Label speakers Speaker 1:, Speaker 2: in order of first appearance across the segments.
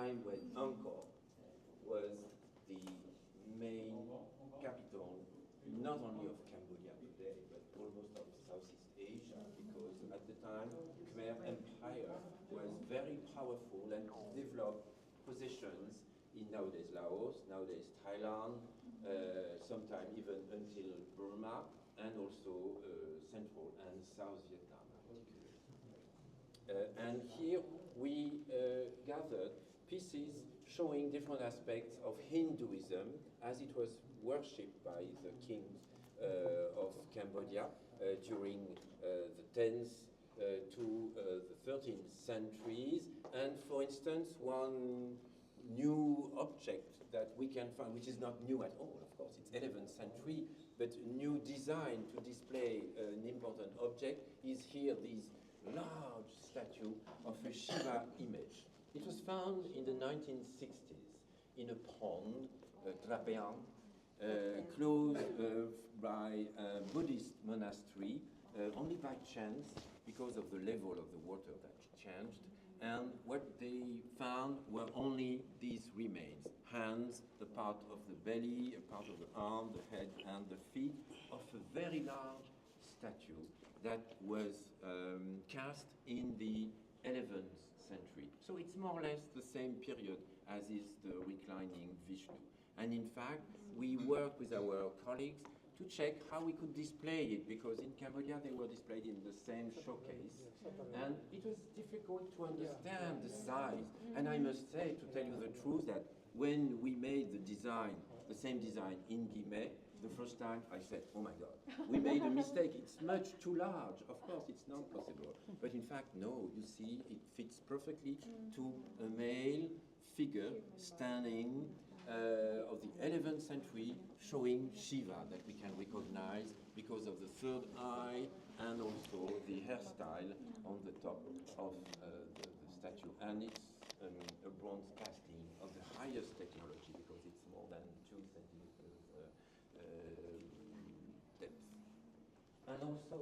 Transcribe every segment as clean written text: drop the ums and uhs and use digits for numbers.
Speaker 1: time when Angkor was the main capital, not only of Cambodia today, but almost of Southeast Asia, because at the time, Khmer Empire was very powerful and developed positions in nowadays Laos, nowadays Thailand, sometimes even until Burma, and also Central and South Vietnam in particular. And here we gathered pieces showing different aspects of Hinduism as it was worshipped by the kings of Cambodia during the 10th to the 13th centuries. And for instance, one new object that we can find, which is not new at all, of course, it's 11th century, but a new design to display an important object is here this large statue of a Shiva image. It was found in the 1960s in a pond, Trapean, close by a Buddhist monastery, only by chance, because of the level of the water that changed. And what they found were only these remains: hands, a part of the belly, a part of the arm, the head, and the feet of a very large statue that was cast in the 11th century. So it's more or less the same period as is the reclining Visnou. And in fact, we worked with our colleagues to check how we could display it, because in Cambodia they were displayed in the same showcase. And it was difficult to understand the size. And I must say, to tell you the truth, that when we made the design, the same design in Guimet, the first time I said, oh my God, we made a mistake, it's much too large. Of course, it's not possible. But in fact, no, you see, it fits perfectly to a male figure standing of the 11th century, showing Shiva, that we can recognize because of the third eye and also the hairstyle on the top of the statue. And it's a bronze casting of the highest technology, because it's more than 2 centimeters depth. And also,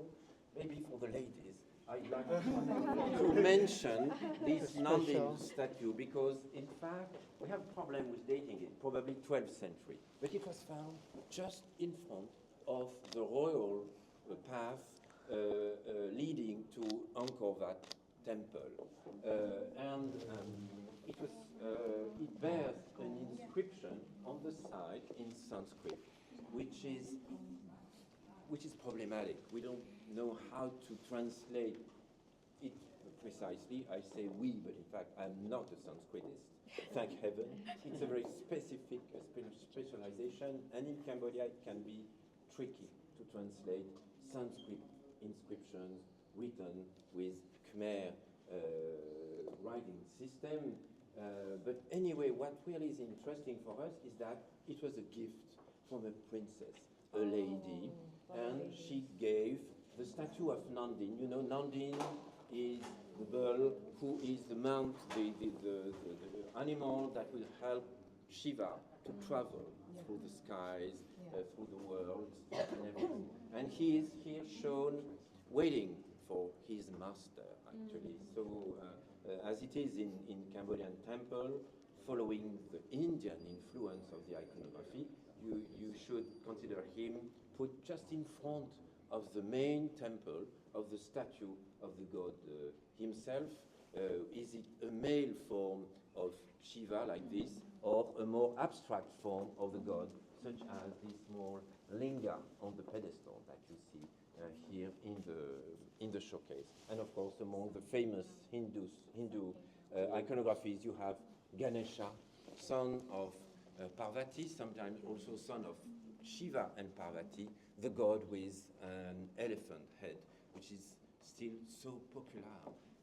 Speaker 1: maybe for the ladies, I'd like to mention this Nandin statue, because in fact we have a problem with dating it, probably 12th century. But it was found just in front of the royal path leading to Angkor Wat temple. It bears an inscription on the side in Sanskrit, which is problematic. We don't know how to translate it precisely. I say we, but in fact I'm not a Sanskritist, thank heaven. It's a very specific specialization, and in Cambodia it can be tricky to translate Sanskrit inscriptions written with Khmer writing system. But anyway, what really is interesting for us is that it was a gift from a princess, a lady, and she gave the statue of Nandin. You know, Nandin is the bull who is the mount, the animal that will help Shiva to travel through the skies, through the world, and everything. And he is here shown waiting for his master, actually. So, as it is in Cambodian temple, following the Indian influence of the iconography, you should consider him put just in front of the main temple of the statue of the god himself. Is it a male form of Shiva like this, or a more abstract form of the god, such as this small linga on the pedestal that you see here in the showcase? And of course, among the famous Hindu iconographies, you have Ganesha, son of Parvati, sometimes also son of Shiva and Parvati, the god with an elephant head, which is still so popular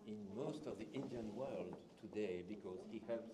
Speaker 1: in most of the Indian world today, because he helps